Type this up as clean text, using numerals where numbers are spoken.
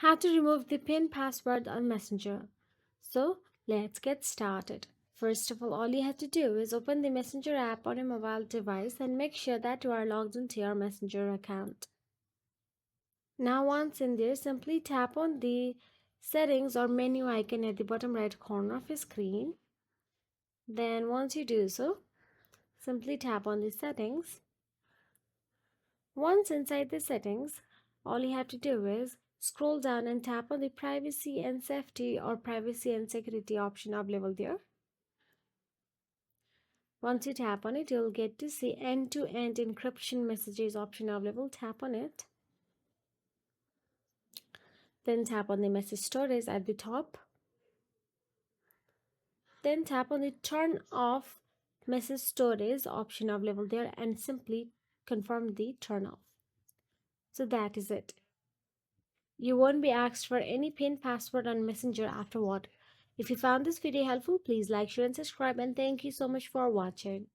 How to remove the PIN password on Messenger. So let's get started. First of all you have to do is open the Messenger app on your mobile device and make sure that you are logged into your Messenger account. Now once in there, simply tap on the settings or menu icon at the bottom right corner of your screen. Then once you do so, simply tap on the settings. Once inside the settings, all you have to do is scroll down and tap on the privacy and safety or privacy and security option available there. Once you tap on it, you'll get to see end-to-end encryption messages option available. Tap on it. Then tap on the message storage at the top. Then tap on the turn off message storage option available there and simply confirm the turn off. So that is it. You won't be asked for any PIN password on Messenger afterward. If you found this video helpful, please like, share and subscribe, and thank you so much for watching.